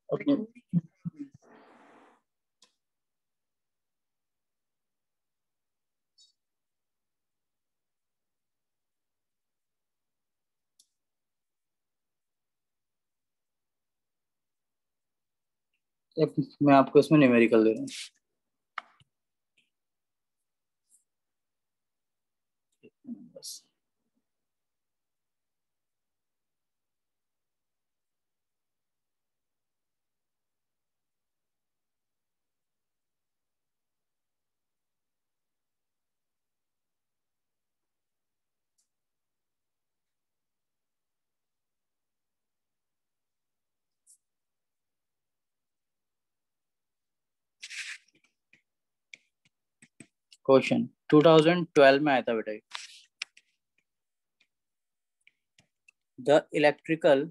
अपने मैं आपको इसमें न्यूमेरिकल दे रहा हूँ। बस क्वेश्चन 2012 में आया था बेटा। The electrical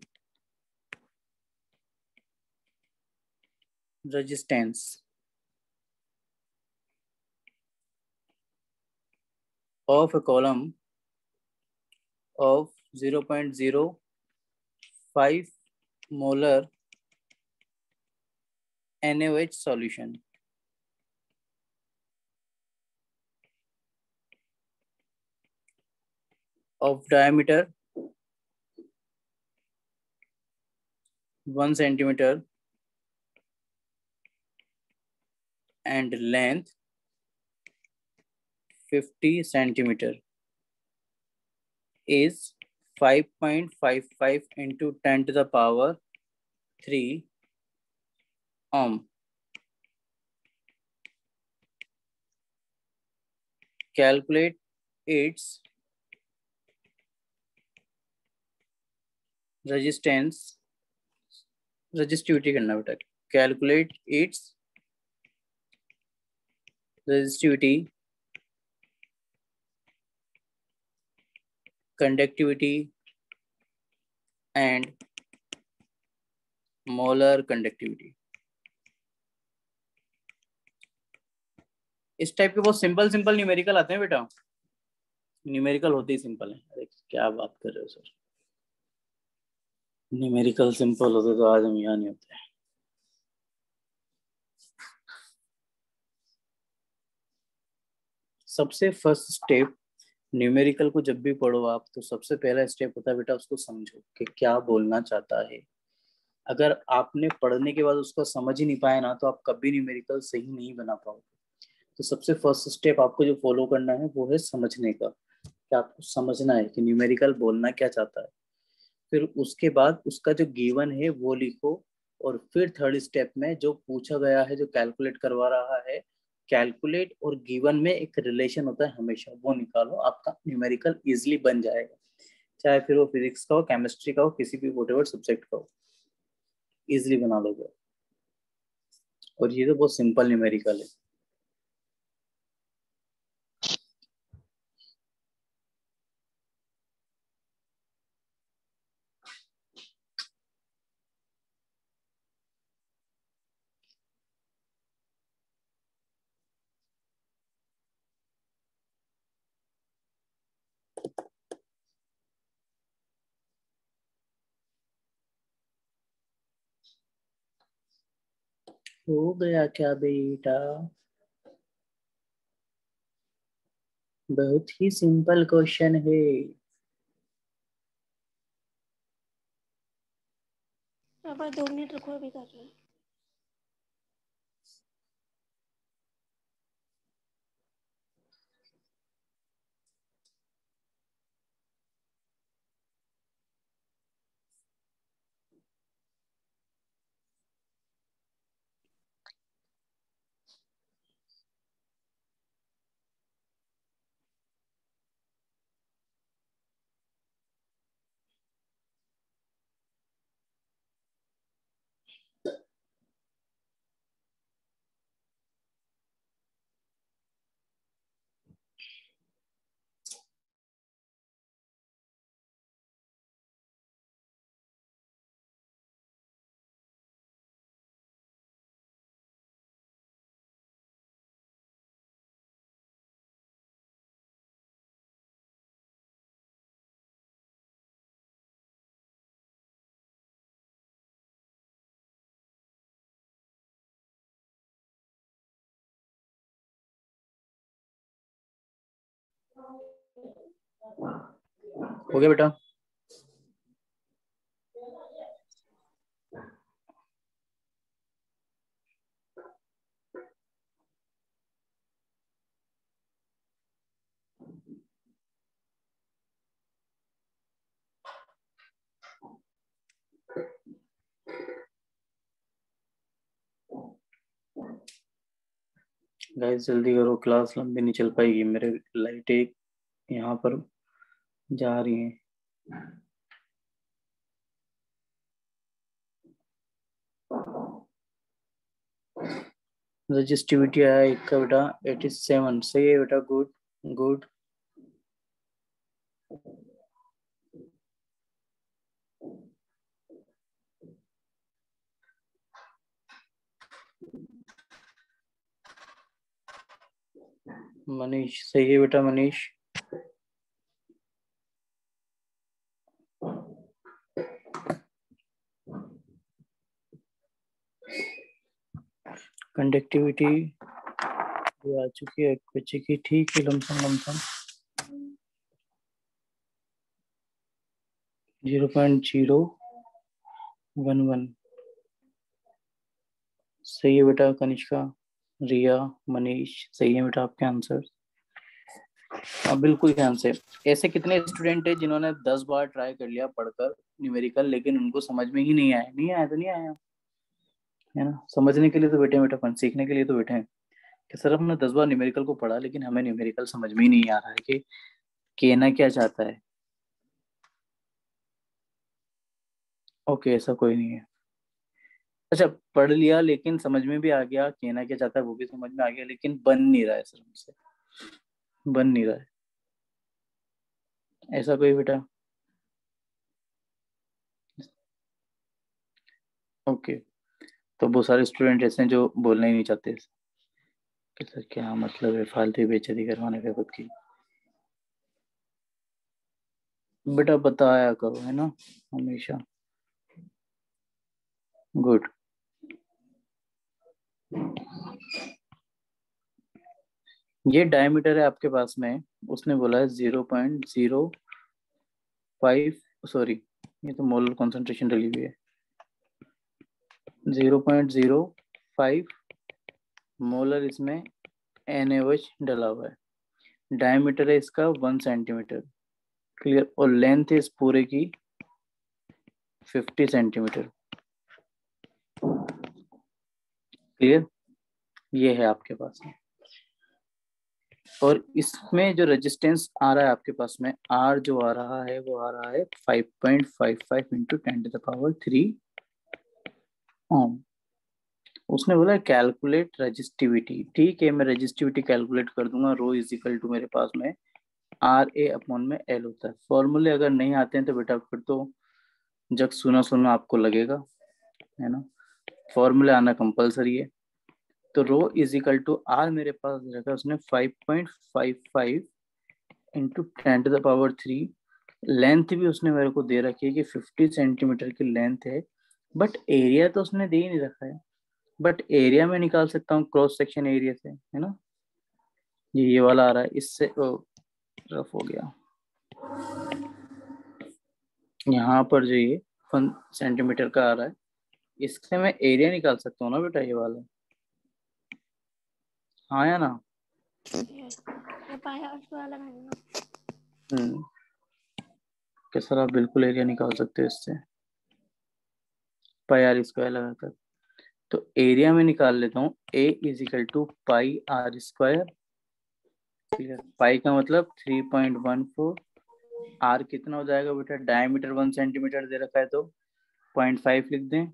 resistance of a column of 0.05 molar NaOH solution of diameter 1 centimeter and length 50 centimeter is 5.55 into 10 to the power 3 ohm. Calculate its resistance, resistivity करना बेटा। Calculate its resistivity, conductivity and molar conductivity। इस type के बहुत simple simple numerical आते हैं बेटा। Numerical होते ही simple है। अरे क्या बात कर रहे हो सर, न्यूमेरिकल सिंपल होते तो आज हम यहाँ नहीं होते। सबसे फर्स्ट स्टेप न्यूमेरिकल को जब भी पढ़ो आप, तो सबसे पहला स्टेप होता है बेटा उसको समझो कि क्या बोलना चाहता है। अगर आपने पढ़ने के बाद उसको समझ ही नहीं पाया ना, तो आप कभी न्यूमेरिकल सही नहीं बना पाओगे। तो सबसे फर्स्ट स्टेप आपको जो फॉलो करना है वो है समझने का, कि आपको समझना है कि न्यूमेरिकल बोलना क्या चाहता है। फिर उसके बाद उसका जो गिवन है वो लिखो, और फिर थर्ड स्टेप में जो पूछा गया है, जो कैलकुलेट करवा रहा है, कैलकुलेट और गिवन में एक रिलेशन होता है हमेशा, वो निकालो, आपका न्यूमेरिकल इजिली बन जाएगा। चाहे फिर वो फिजिक्स का हो, केमिस्ट्री का हो, किसी भी वोटेवर सब्जेक्ट का हो, इजिली बना लोगे। और ये तो बहुत सिंपल न्यूमेरिकल है। हो गया क्या बेटा? बहुत ही सिंपल क्वेश्चन है। अब 2 मिनट रुको, अभी कर रहे हैं। हो गया बेटा? गाइस जल्दी करो, क्लास लंबी नहीं चल पाएगी, मेरे लाइट एक यहाँ पर जा रही है। रजिस्टिविटी आया एक का बेटा 87, सही है बेटा, गुड गुड। मनीष सही है बेटा, मनीष। कंडक्टिविटी ये आ चुकी है एक बच्चे की, ठीक है, लमसम लमसम 0.011 सही है बेटा। कनिष्का, रिया, मनीष सही है बेटा आपके आंसर। अब बिल्कुल ध्यान से, ऐसे कितने स्टूडेंट है जिन्होंने 10 बार ट्राई कर लिया पढ़कर न्यूमेरिकल, लेकिन उनको समझ में ही नहीं आया? नहीं आया तो नहीं आया, है ना। समझने के लिए तो बैठे बेटा, अपन सीखने के लिए तो बैठे हैं कि सर हमने 10 बार न्यूमेरिकल को पढ़ा लेकिन हमें न्यूमेरिकल समझ में ही नहीं आ रहा है कि कहना क्या चाहता है। ओके, ऐसा कोई नहीं है। अच्छा, पढ़ लिया लेकिन समझ में भी आ गया, कहना क्या चाहता है वो भी समझ में आ गया, लेकिन बन नहीं रहा है सर हमसे, बन नहीं रहा है, ऐसा कोई बेटा? ओके, तो बहुत सारे स्टूडेंट ऐसे हैं जो बोलना ही नहीं चाहते कि सर क्या मतलब है फालतू बेइज्जती करवाने का खुद की। बेटा बताया करो, है ना, हमेशा। गुड। ये डायमीटर है आपके पास में, उसने बोला है 0.05, सॉरी ये तो मोलर कॉन्सेंट्रेशन डली हुई है, 0.05 मोलर इसमें NaOH डला हुआ है। डायमीटर है इसका 1 सेंटीमीटर, क्लियर, और लेंथ है इस पूरे की 50 सेंटीमीटर, क्लियर। ये है आपके पास में, और इसमें जो रेजिस्टेंस आ रहा है आपके पास में, R जो आ रहा है वो आ रहा है 5.55 इंटू 10⁻³ ओम। उसने बोला कैलकुलेट रेजिस्टिविटी, ठीक है, मैं रेजिस्टिविटी कैलकुलेट कर दूंगा। रो इज इक्वल टू मेरे पास में RA/L होता है। फॉर्मूले अगर नहीं आते हैं तो बेटा फिर तो जब सुना सुना आपको लगेगा, है ना, फॉर्मूले आना कंपलसरी है। तो रो इज इक्वल टू R मेरे पास रखा उसने 5.55 इंटू 10⁻³ लेंथ भी उसने मेरे को दे रखी है कि 50 सेंटीमीटर की लेंथ है, बट एरिया तो उसने दे ही नहीं रखा है। बट एरिया में निकाल सकता हूँ क्रॉस सेक्शन एरिया से, है ना। ये वाला आ रहा है, इससे रफ हो गया। यहाँ पर जो ये 1 सेंटीमीटर का आ रहा है, इससे मैं एरिया निकाल सकता हूँ ना बेटा, ये वाला। हाँ या ना? ये पाया उसको लगाना। कि सर आप बिल्कुल एरिया निकाल सकते हो इससे, पाई आर स्क्वायर लगाकर। तो एरिया में निकाल लेता हूँ, A is equal to pi r square, pi का मतलब 3.14, आर कितना हो जाएगा बेटा, डायमीटर 1 सेंटीमीटर दे रखा है तो 0.5 लिख दें,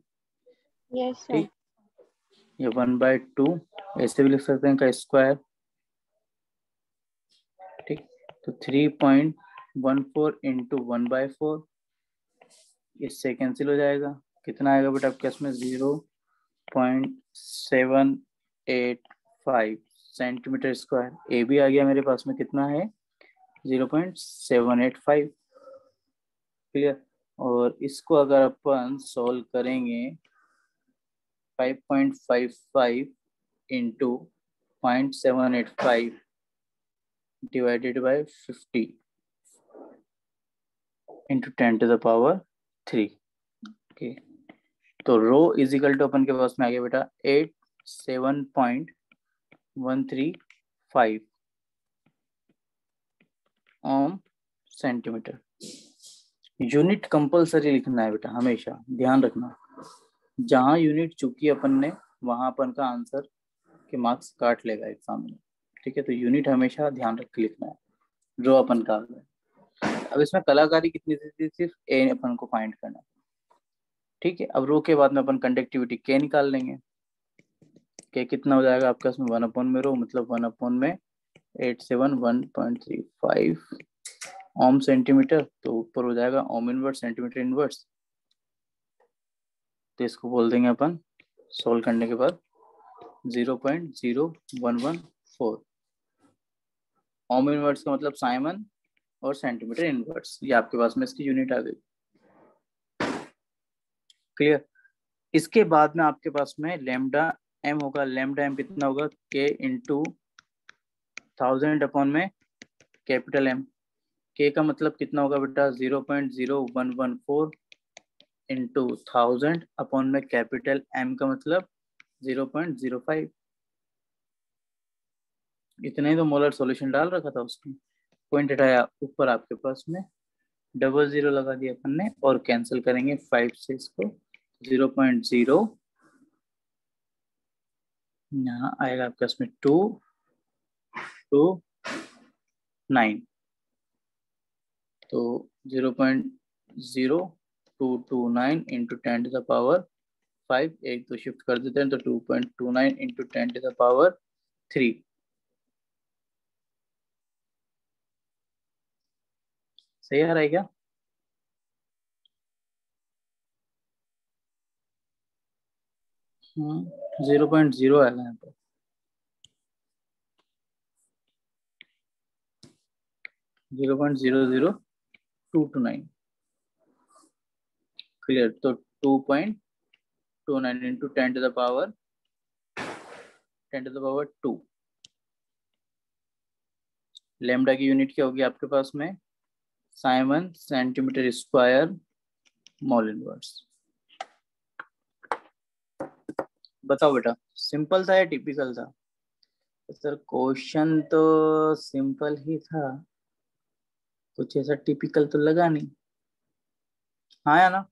यस सर। ठीक। ये 1/2 ऐसे भी लिख सकते हैं का स्क्वायर, ठीक। तो 3.14 इंटू 1/4, इससे कैंसिल हो जाएगा, कितना आएगा बेटा आपके पास में 0.785 सेंटीमीटर स्क्वायर। ए भी आ गया मेरे पास में, कितना है 0.785, क्लियर। और इसको अगर अपन सॉल्व करेंगे 5.55 into 0.785, divided by 50 into 10⁻³ okay. तो रो इजिकल टू अपन के पास में आ गया बेटा 87.135 ओम सेंटीमीटर। यूनिट कंपलसरी लिखना है बेटा, हमेशा ध्यान रखना। जहां यूनिट चुकी अपन ने वहां अपन का आंसर के मार्क्स काट लेगा एग्जाम में, ठीक है। तो यूनिट हमेशा ध्यान रख के लिखना है। रो अपन का अब इसमें कलाकारी कितनी थी, सिर्फ ए अपन को फाइंड करना है, ठीक है। अब रो के बाद में अपन कंडक्टिविटी के निकाल लेंगे। के कितना हो जाएगा आपका इसमें 1 में रो मतलब 1 में 871.35 ओम सेंटीमीटर। तो ऊपर हो जाएगा ओम इनवर्स सेंटीमीटर इनवर्स। तो इसको बोल देंगे अपन सोल्व करने के बाद 0.0114 ओम इनवर्स का मतलब साइमन और सेंटीमीटर इनवर्स। ये आपके पास में इसकी यूनिट आ गई। क्लियर। इसके बाद में आपके पास में लैम्डा एम होगा। लैम्डा एम कितना होगा के इंटू 1000 अपॉन में कैपिटल एम। के का मतलब कितना होगा बेटा 0.0114 इंटू 1000 अपॉन में कैपिटल एम का मतलब 0.05। इतना ही तो मोलर सॉल्यूशन डाल रखा था उसमें। पॉइंट हटाया, ऊपर आपके पास में 00 लगा दिया अपन ने और कैंसिल करेंगे 5 से इसको 0.0 यहाँ आएगा आपके पास में 229। तो 0.0229 इंटू 10⁻5 एक तो शिफ्ट कर देते हैं तो 2.29 इंटू 10⁻3। सही आ रहा है क्या? हाँ 0.0 आएगा यहाँ पर। 0.00229 क्लियर। तो 2.29 इंटू 10⁻2। लैम्डा की यूनिट क्या होगी आपके पास में Simon centimetre square mole inverse. बताओ बेटा सिंपल था या टिपिकल था? सर क्वेश्चन तो सिंपल ही था, कुछ ऐसा टिपिकल तो लगा नहीं। हाँ या ना?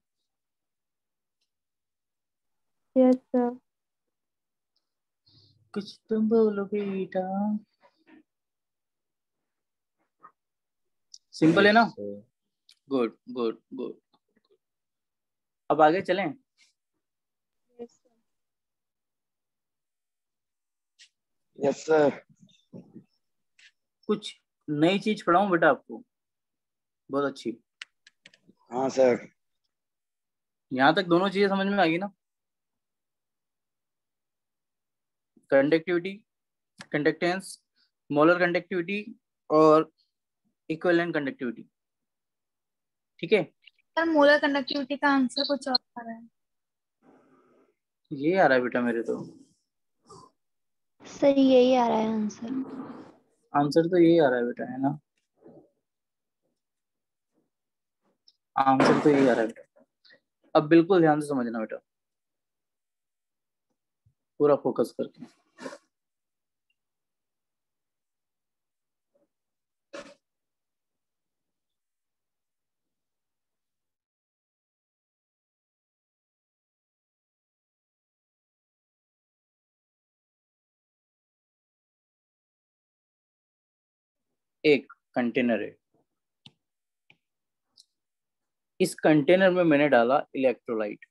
Yes sir. कुछ तुम बोलो बेटा। सिंपल है ना? Good good good. अब आगे चलें। Yes sir. Yes sir. कुछ नई चीज पढ़ाऊं बेटा आपको बहुत अच्छी। हाँ सर। यहाँ तक दोनों चीजें समझ में आ गई ना? कंडक्टिविटी, कंडक्टेंस, मोलर कंडक्टिविटी और इक्विवेलेंट कंडक्टिविटी, ठीक है। सर मोलर कंडक्टिविटी का आंसर कुछ और आ रहा है। ये आ रहा है बेटा मेरे तो। सर यही आ रहा है आंसर। आंसर तो यही आ रहा है बेटा, है ना? आंसर तो यही आ रहा है बेटा। अब बिल्कुल ध्यान से समझना बेटा, पूरा फोकस करके। एक कंटेनर है, इस कंटेनर में मैंने डाला इलेक्ट्रोलाइट।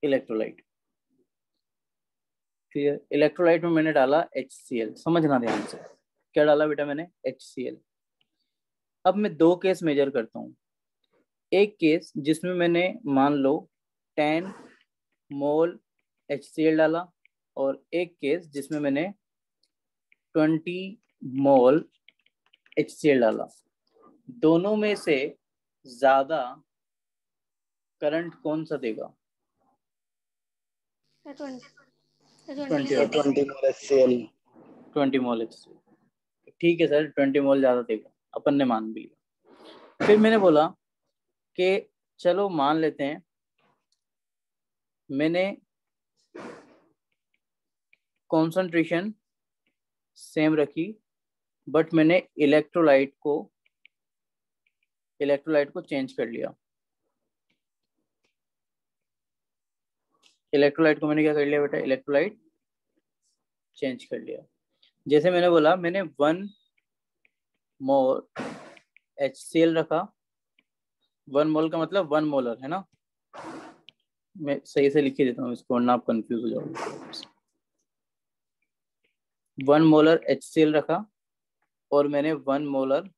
इलेक्ट्रोलाइट फिर इलेक्ट्रोलाइट में मैंने डाला HCl। समझना ध्यान से, क्या डाला बेटा मैंने? HCl। अब मैं दो केस मेजर करता हूँ। एक केस जिसमें मैंने मान लो 10 मोल HCl डाला और एक केस जिसमें मैंने 20 मोल HCl डाला। दोनों में से ज्यादा करंट कौन सा देगा? 20। 20 सर 20 मोल HCl। 20 मोल HCl। ठीक है सर, 20 मोल ज्यादा देगा, अपन ने मान भी लिया। फिर मैंने बोला कि चलो मान लेते हैं मैंने कॉन्सेंट्रेशन सेम रखी, बट मैंने इलेक्ट्रोलाइट को चेंज कर लिया। इलेक्ट्रोलाइट को मैंने क्या कर लिया बेटा, इलेक्ट्रोलाइट चेंज कर लिया। जैसे मैंने बोला मैंने 1 मोल HCl रखा, 1 मोल का मतलब 1 मोलर है ना, मैं सही से लिख के देता हूँ इसको वरना आप कंफ्यूज हो जाओगे। 1 मोलर HCl रखा और मैंने 1 मोलर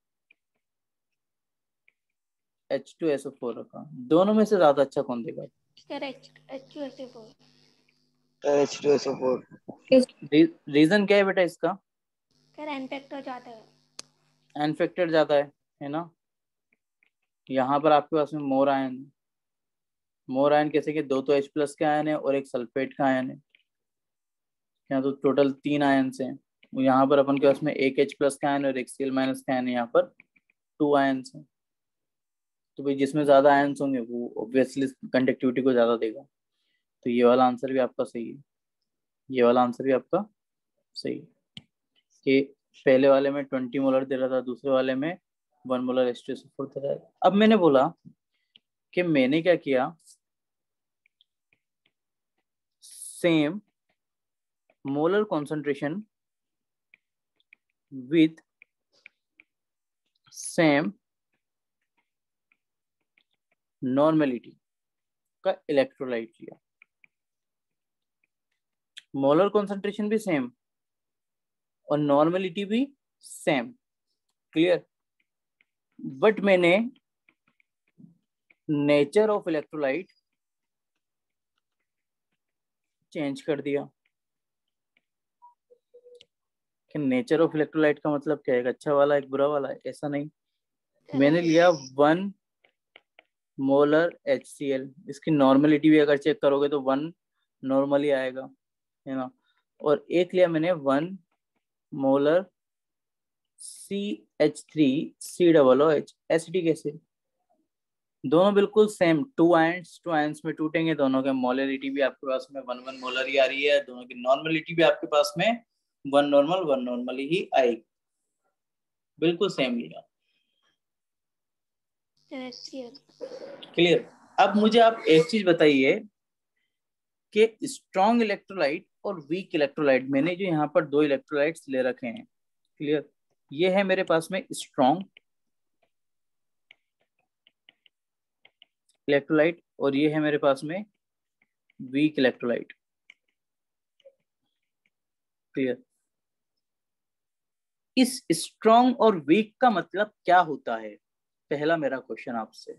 H2SO4 रखा। दोनों में से ज्यादा अच्छा कौन देगा? H2SO4। रीजन क्या है बेटा इसका? एन फैक्टर ज्यादा है। एन फैक्टर ज्यादा है ना। यहाँ पर आपके पास में मोर आयन कैसे कि 2 तो H+ के आयन है और एक सल्फेट का आयन है, यहाँ तो टोटल 3 आयन हैं। यहाँ पर अपन के पास में एक H+ का आयन और एक Cl- का आयन है, यहाँ पर 2 आयन हैं। तो भाई जिसमें ज्यादा आयन्स होंगे वो ऑब्वियसली कंडक्टिविटी को ज्यादा देगा। तो ये वाला आंसर भी आपका सही है, ये वाला आंसर भी आपका सही है कि पहले वाले में 20 मोलर दे रहा था, दूसरे वाले में 1 मोलर H2SO4 दे रहा है। अब मैंने बोला कि मैंने क्या किया, same molar concentration with same normality का इलेक्ट्रोलाइट लिया। मोलर कॉन्सेंट्रेशन भी सेम और नॉर्मेलिटी भी सेम, क्लियर। बट मैंने नेचर ऑफ इलेक्ट्रोलाइट चेंज कर दिया। कि नेचर ऑफ इलेक्ट्रोलाइट का मतलब क्या है, एक अच्छा वाला एक बुरा वाला है, ऐसा नहीं। मैंने लिया 1 मोलर HCl, इसकी नॉर्मेलिटी भी अगर चेक करोगे तो 1 नॉर्मली आएगा, है ना। और एक लिया मैंने 1 मोलर CH3COOH एसिटिक एसिड। दोनों बिल्कुल सेम, 2 आयंस में टूटेंगे, दोनों के मोलरिटी भी आपके पास में 1 मोलर ही आ रही है, दोनों की नॉर्मलिटी भी आपके पास में 1 नॉर्मली ही आएगी, बिल्कुल सेम लिया। क्लियर। अब मुझे आप एक चीज बताइए कि स्ट्रॉन्ग इलेक्ट्रोलाइट और वीक इलेक्ट्रोलाइट, मैंने जो यहाँ पर 2 इलेक्ट्रोलाइट्स ले रखे हैं, क्लियर, ये है मेरे पास में स्ट्रॉन्ग इलेक्ट्रोलाइट और ये है मेरे पास में वीक इलेक्ट्रोलाइट, क्लियर। इस स्ट्रॉन्ग और वीक का मतलब क्या होता है, पहला मेरा क्वेश्चन आपसे।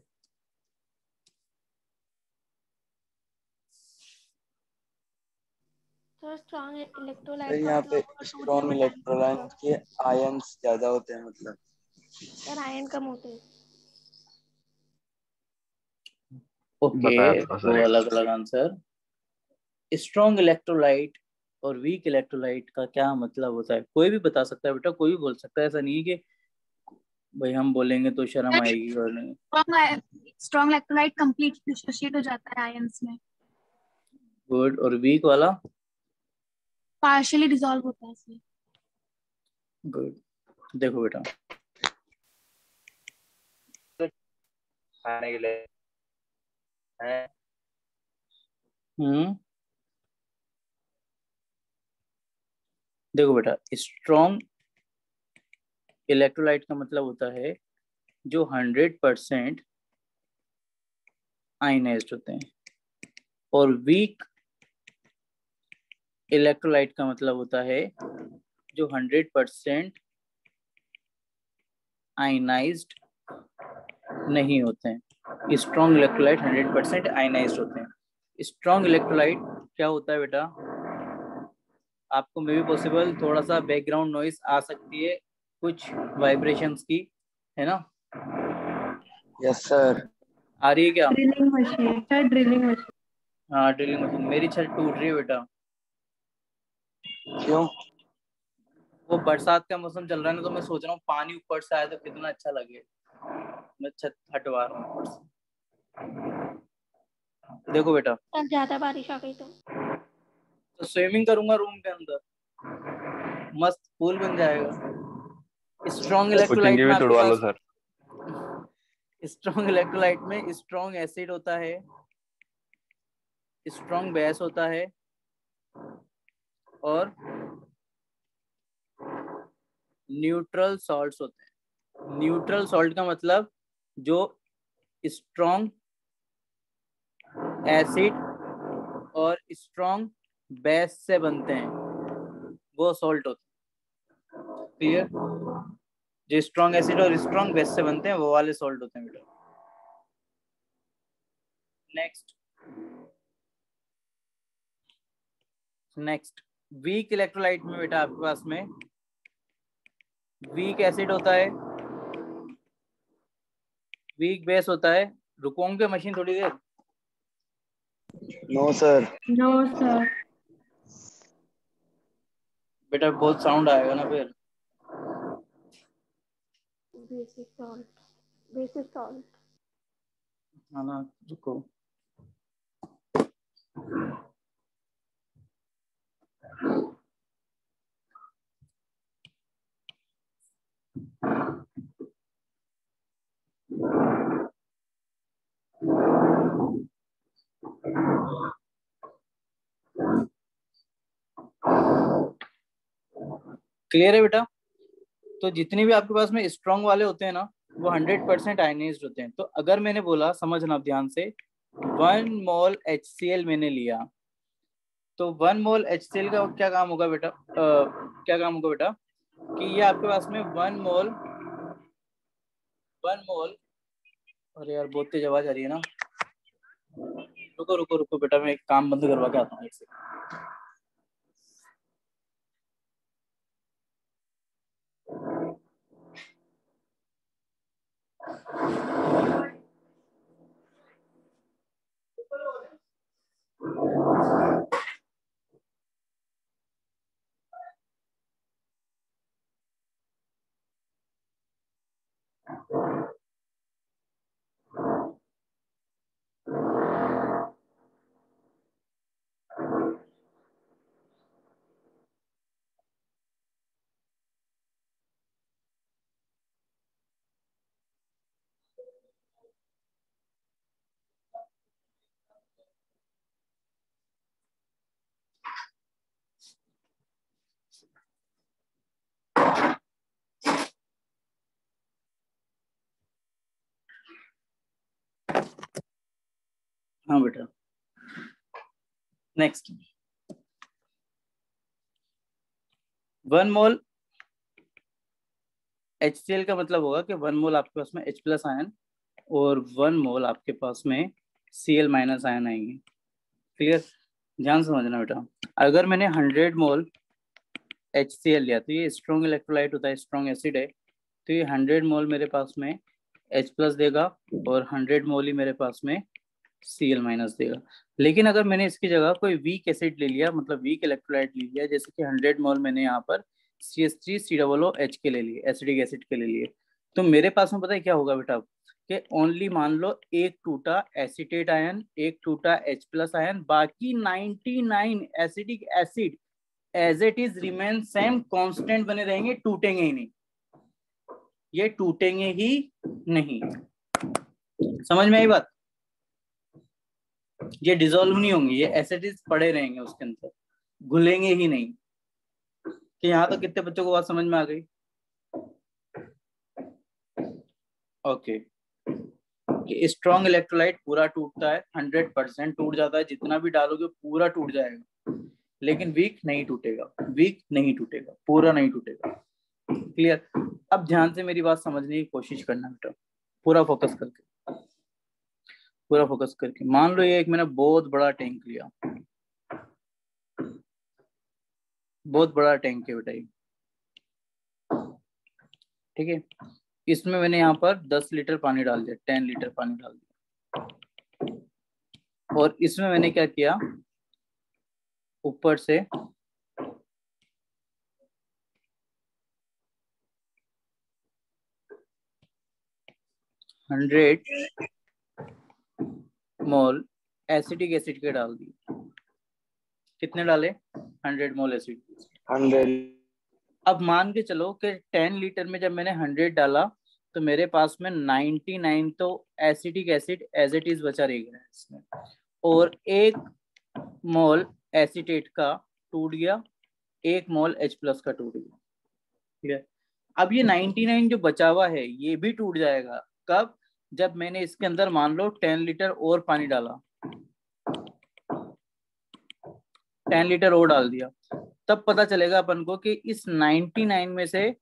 स्ट्रॉन्ग इलेक्ट्रोलाइट यहाँ पे स्ट्रॉन्ग इलेक्ट्रोलाइट के आयंस ज्यादा होते हैं, मतलब सर आयन कम होते हैं। ओके, तो अलग अलग आंसर। स्ट्रॉन्ग इलेक्ट्रोलाइट और वीक इलेक्ट्रोलाइट का क्या मतलब होता है, कोई भी बता सकता है बेटा, कोई भी बोल सकता है, ऐसा नहीं है कि भाई हम बोलेंगे तो शर्म आएगी और नहीं। स्ट्रॉन्ग इलेक्ट्रोलाइट कंप्लीटली डिसोसिएट हो जाता है आयंस में। गुड। और वीक वाला पार्शियली डिसॉल्व होता है इसमें। गुड। देखो बेटा, खाने के लिए है। देखो बेटा, स्ट्रॉन्ग इलेक्ट्रोलाइट का मतलब होता है जो 100% आयनाइज्ड होते हैं, और वीक इलेक्ट्रोलाइट का मतलब होता है जो 100% आयनाइज्ड नहीं होते हैं। स्ट्रॉन्ग इलेक्ट्रोलाइट 100% आयनाइज्ड होते हैं। स्ट्रॉन्ग इलेक्ट्रोलाइट क्या होता है बेटा, आपको मे भी पॉसिबल थोड़ा सा बैकग्राउंड नॉइस आ सकती है, कुछ वाइब्रेशंस की, है ना। Yes sir. आ रही है क्या? Drilling machine, sir drilling machine. हाँ ड्रिलिंग मशीन। मेरी छत टूट रही है बेटा, क्यों? वो बरसात का मौसम चल रहा है ना, तो मैं सोच रहा हूँ पानी ऊपर से आए तो कितना अच्छा लगे। मैं छत हटवा रहा हूँ ऊपर से। देखो बेटा, तब ज्यादा बारिश आ गई तो स्विमिंग करूंगा रूम के अंदर, मस्त पूल बन जाएगा। स्ट्रॉन्ग इलेक्ट्रोलाइट कोचिंग में भी आपके तुड़वा लो पास, सर। स्ट्रॉन्ग इलेक्ट्रोलाइट में स्ट्रॉन्ग एसिड होता है, स्ट्रॉन्ग बेस होता है, और न्यूट्रल सॉल्ट्स होते हैं। न्यूट्रल सॉल्ट का मतलब जो स्ट्रॉन्ग एसिड और स्ट्रॉन्ग बेस से बनते हैं वो सॉल्ट होते हैं। क्लियर? जो स्ट्रॉन्ग एसिड और स्ट्रॉन्ग बेस से बनते हैं वो वाले सॉल्ट होते हैं बेटा। नेक्स्ट वीक इलेक्ट्रोलाइट में बेटा आपके पास में वीक एसिड होता है, वीक बेस होता है। रुकोगे मशीन थोड़ी देर? No sir. No sir. बेटा बहुत साउंड आएगा ना फिर। बेसिक सॉल्ट हाँ ना, रुको। क्लियर है बेटा? तो जितने भी आपके पास में स्ट्रॉन्ग वाले होते हैं ना, वो 100% आयनाइज्ड होते हैं। तो अगर मैंने बोला, समझना ध्यान से, 1 मोल HCl मैंने लिया, तो 1 मोल HCl का क्या काम होगा बेटा? क्या काम होगा बेटा कि ये आपके पास में 1 मोल, अरे यार बहुत तेज आवाज आ रही है ना। रुको रुको रुको बेटा, मैं एक काम बंद करवा के आता हूँ एक सेकंड। हाँ बेटा, नेक्स्ट 1 मोल HCl का मतलब होगा कि 1 मोल आपके पास में H+ आयन और 1 मोल आपके पास में Cl- आयन आएंगे। क्लियर? ध्यान समझना बेटा, अगर मैंने 100 मोल HCl लिया तो ये स्ट्रॉन्ग इलेक्ट्रोलाइट होता है, स्ट्रॉन्ग एसिड है, तो ये 100 मोल मेरे पास में H+ देगा और 100 मोल ही मेरे पास में Cl- देगा। लेकिन अगर मैंने इसकी जगह कोई वीक एसिड ले लिया, मतलब वीक इलेक्ट्रोलाइट ले लिया, जैसे कि 100 मोल मैंने यहाँ पर CH3COOH के ले लिए, एसिडिक एसिड के ले लिए, तो मेरे पास में पता है क्या होगा बेटा कि ओनली मान लो एक टूटा एसिटेट आयन, एक टूटा H+ आयन, बाकी 99 acidic acid as it is remain same, constant बने रहेंगे, टूटेंगे ही नहीं। ये टूटेंगे ही नहीं। समझ में आई बात? ये डिसॉल्व नहीं होंगे, ये एसिड्स पड़े रहेंगे उसके अंदर, घुलेंगे ही नहीं। कि यहाँ तो कितने बच्चों को बात समझ में आ गई? ओके। स्ट्रॉन्ग इलेक्ट्रोलाइट पूरा टूटता है, 100% टूट जाता है, जितना भी डालोगे पूरा टूट जाएगा, लेकिन वीक नहीं टूटेगा, वीक नहीं टूटेगा, पूरा नहीं टूटेगा। क्लियर? अब ध्यान से मेरी बात समझने की कोशिश करना बेटा, पूरा फोकस करके, पूरा फोकस करके। मान लो ये एक मैंने बहुत बड़ा टैंक लिया, बहुत बड़ा टैंक है बेटा ये, ठीक है? इसमें मैंने यहाँ पर 10 लीटर पानी डाल दिया, 10 लीटर पानी डाल दिया, और इसमें मैंने क्या किया, ऊपर से 100 मोल एसिटिक एसिड के डाल दिए। कितने डाले? 100 मोल एसिड। 100। अब मान के चलो कि 10 लीटर में जब मैंने 100 डाला तो मेरे पास में 99 तो acetic acid as it is बचा रह गया इसमें, और 1 मोल एसीटेट का टूट गया, 1 मोल H+ का टूट गया। ठीक है, अब ये 99 जो बचा हुआ है ये भी टूट जाएगा। कब? जब मैंने इसके अंदर मान लो 10 लीटर और पानी डाला, 10 लीटर और डाल दिया, तब पता चलेगा अपन को कि इस 99 में से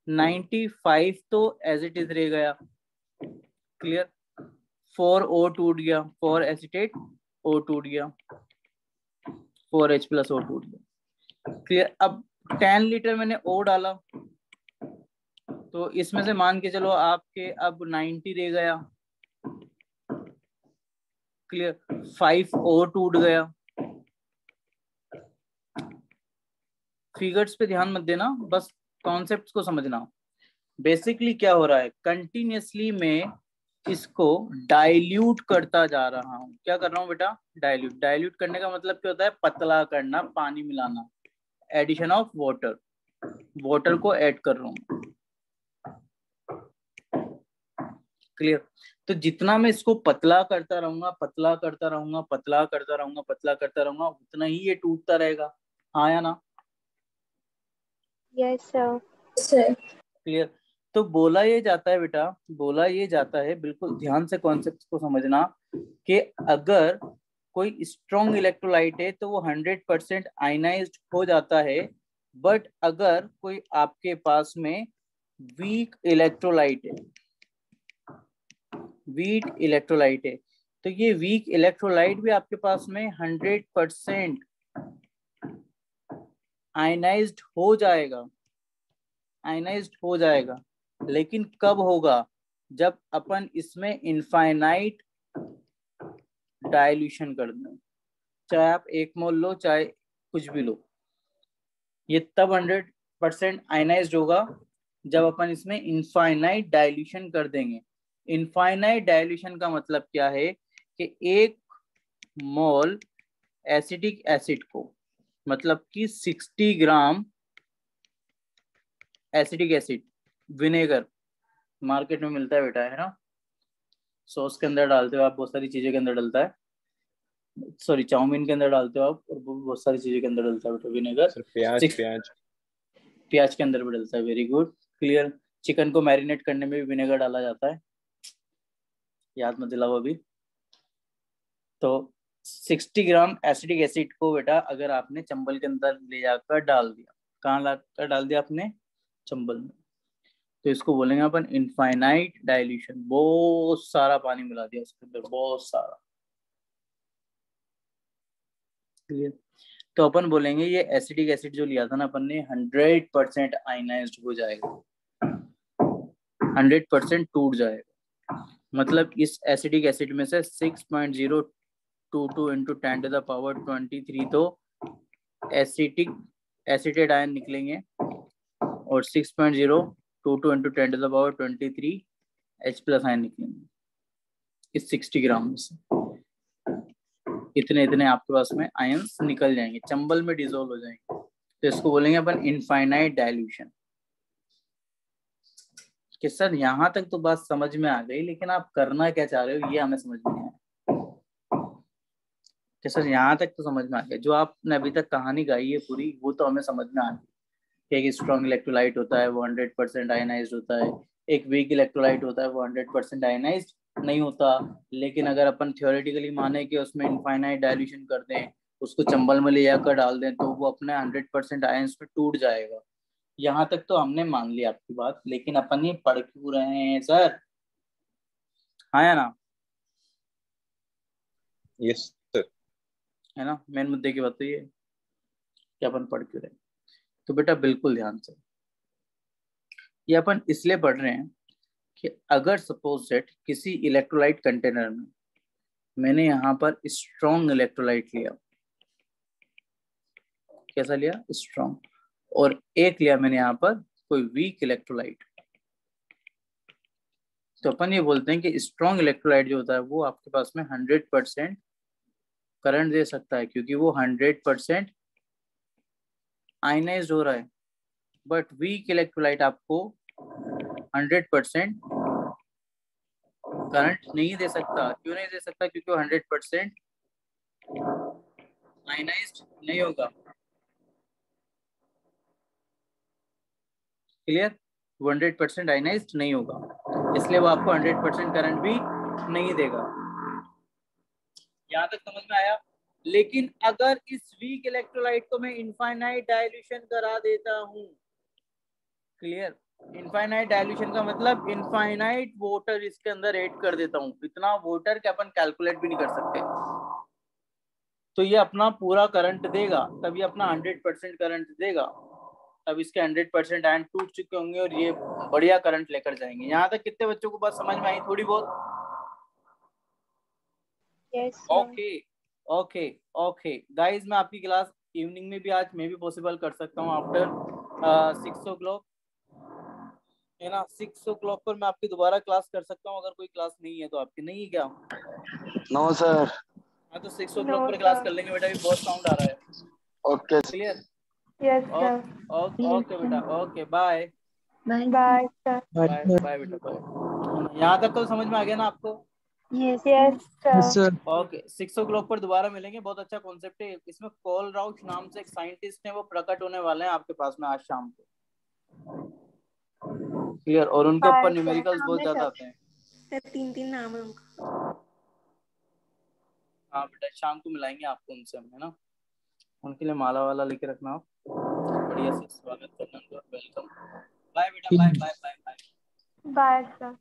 95 तो एज इट इज रह गया। क्लियर? 4 O टूट गया, 4 एसिटेट O टूट गया, 4 H+ O टूट गया। क्लियर? अब 10 लीटर मैंने O डाला तो इसमें से मान के चलो आपके अब 90 रह गया। क्लियर? 5 O टूट गया। फिगर्स पे ध्यान मत देना, बस कॉन्सेप्ट्स को समझना। बेसिकली क्या हो रहा है, कंटिन्यूअसली मैं इसको डाइल्यूट करता जा रहा हूँ। क्या कर रहा हूँ बेटा? डाइल्यूट। डाइल्यूट करने का मतलब क्या होता है? पतला करना, पानी मिलाना, एडिशन ऑफ वाटर, वाटर को ऐड कर रहा हूँ। क्लियर? तो जितना मैं इसको पतला करता रहूंगा, पतला करता रहूंगा, पतला करता रहूंगा, पतला करता रहूंगा, उतना ही ये टूटता रहेगा। हाँ या ना? Yes sir. क्लियर? तो बोला ये जाता है बेटा, बोला ये जाता है, बिल्कुल ध्यान से कॉन्सेप्ट को समझना, कि अगर कोई स्ट्रॉन्ग इलेक्ट्रोलाइट है तो वो 100% आयनाइज्ड हो जाता है, बट अगर कोई आपके पास में वीक इलेक्ट्रोलाइट है, वीक इलेक्ट्रोलाइट है, तो ये वीक इलेक्ट्रोलाइट भी आपके पास में 100% आयनाइज्ड हो जाएगा, आयनाइज्ड हो जाएगा। लेकिन कब होगा? जब अपन इसमें इनफाइनाइट डाइल्यूशन कर दें, चाहे आप 1 मोल लो चाहे कुछ भी लो, ये तब 100% आयनाइज्ड होगा जब अपन इसमें इनफाइनाइट डाइल्यूशन कर देंगे। इनफाइनाइट डाइल्यूशन का मतलब क्या है कि 1 मोल एसिटिक एसिड को, मतलब कि 60 ग्राम एसिटिक एसिड, विनेगर मार्केट में मिलता है बेटा, है ना, सॉस के अंदर डालते हो आप, बहुत सारी चीजें के अंदर डलता है, सॉरी चाउमीन के अंदर डालते हो आप, और बहुत सारी चीजें के अंदर डलता है बेटा विनेगर। प्याज के अंदर भी डलता है। Very good, clear. चिकन को मैरिनेट करने में भी विनेगर डाला जाता है, याद मत दिलाओ अभी। तो 60 ग्राम एसिटिक एसिड को बेटा अगर आपने चंबल के अंदर ले जाकर डाल दिया, कहाँ लाकर डाल दिया आपने? चंबल में, तो इसको बोलेंगे अपन इनफाइनाइट डाइल्यूशन। बहुत सारा पानी मिला दिया उसके अंदर, बहुत सारा। क्लियर? तो अपन बोलेंगे ये एसिटिक एसिड जो लिया था ना अपन ने, 100% आयनाइज्ड हो जाएगा, 100% टूट जाएगा। मतलब इस एसिटिक एसिड में से 6.022 इंटू 10 टू द पावर 23 तो एसिटेट आयन निकलेंगे, और 6.022 into 10 to the power 23 H+ ion निकलेंगे इस 60 ग्राम में से। इतने इतने आपके पास में आयंस निकल जाएंगे, चंबल में डिसॉल्व हो जाएंगे। तो इसको बोलेंगे अपन इनफाइनाइट डाइल्यूशन। कि सर यहाँ तक तो बात समझ में आ गई, लेकिन आप करना क्या चाह रहे हो ये हमें समझ में नहीं आया। कि सर यहाँ तक तो समझ में आ गया, जो आपने अभी तक कहानी गाई है पूरी, वो तो हमें समझ में आ गई। एक स्ट्रॉन्ग इलेक्ट्रोलाइट होता है वो 100% आयनाइज्ड होता है, एक वीक इलेक्ट्रोलाइट होता है वो 100% आयनाइज्ड नहीं होता। लेकिन अगर अपन थियोरेटिकली माने कि उसमें इनफाइनाइट डाइल्यूशन कर दें, उसको चंबल में ले जाकर डाल दें, तो वो अपने 100% आयंस में टूट जाएगा। यहाँ तक तो हमने मान लिया आपकी बात, लेकिन अपन ये पढ़ क्यों रहे हैं सर? हाँ या ना? Yes sir. है ना, मेन मुद्दे की बात तो ये कि अपन पढ़ क्यों रहे हैं। तो बेटा बिल्कुल ध्यान से, ये अपन इसलिए पढ़ रहे हैं कि अगर सपोज सेट किसी इलेक्ट्रोलाइट कंटेनर में मैंने यहाँ पर स्ट्रॉन्ग इलेक्ट्रोलाइट लिया, कैसा लिया? स्ट्रॉन्ग, और एक लिया मैंने यहाँ पर कोई वीक इलेक्ट्रोलाइट, तो अपन ये बोलते हैं कि स्ट्रॉन्ग इलेक्ट्रोलाइट जो होता है वो आपके पास में 100% करंट दे सकता है, क्योंकि वो 100% आयनाइज हो रहा है। बट वीक इलेक्ट्रोलाइट आपको 100% करंट नहीं दे सकता। क्यों नहीं दे सकता? क्योंकि वो 100% आयनाइज्ड नहीं होगा। क्लियर? 100% आयनाइज्ड नहीं होगा, इसलिए वो आपको 100% करंट भी नहीं देगा। यहाँ तक समझ में आया? लेकिन अगर इस वीक इलेक्ट्रोलाइट को मैं इनफाइनाइट डाइल्यूशन करा देता हूँ, क्लियर, इनफाइनाइट डाइल्यूशन का मतलब इनफाइनाइट वाटर इसके अंदर ऐड कर देता हूँ, इतना वाटर कि अपन कैलकुलेट भी नहीं कर सकते, तो ये अपना पूरा करंट देगा, तब ये अपना 100% करंट देगा, तब इसके 100% आयन टूट चुके होंगे और ये बढ़िया करंट लेकर जाएंगे। यहाँ तक कितने बच्चों को बात समझ में आई थोड़ी बहुत? ओके ओके ओके गाइज, मैं आपकी क्लास इवनिंग में भी आज मैं भी पॉसिबल कर सकता हूँ आफ्टर 6 o'clock, है ना। 6 o'clock पर मैं आपकी दोबारा क्लास कर सकता हूँ, अगर कोई क्लास नहीं है तो। आपकी नहीं है क्या? No sir. हाँ, तो 6 o'clock पर क्लास कर लेंगे बेटा, भी बहुत साउंड आ रहा है। Okay clear? Yes sir. Okay बेटा, okay bye bye bye sir. Bye bye बेटा, बाय। यहाँ तक तो समझ में आ गया ना आपको? Yes yes sir. Okay, 6 o'clock पर दोबारा मिलेंगे। बहुत अच्छा कॉन्सेप्ट है। इसमें कॉल राउच नाम से एक साइंटिस्ट है, वो प्रकट होने वाले हैं आपके पास में आज शाम को। क्लियर? और उनके ऊपर न्यूमेरिकल्स बहुत ज्यादा आते हैं। सर 3 नाम है उनका। हाँ बेटा, शाम को मिलाएंगे आपको उनसे हम, है ना। उनके लिए माला वाला लेके रखना आप, बढ़िया से स्वागत करना उनका, वेलकम। बाय बेटा, bye bye bye bye. Bye sir.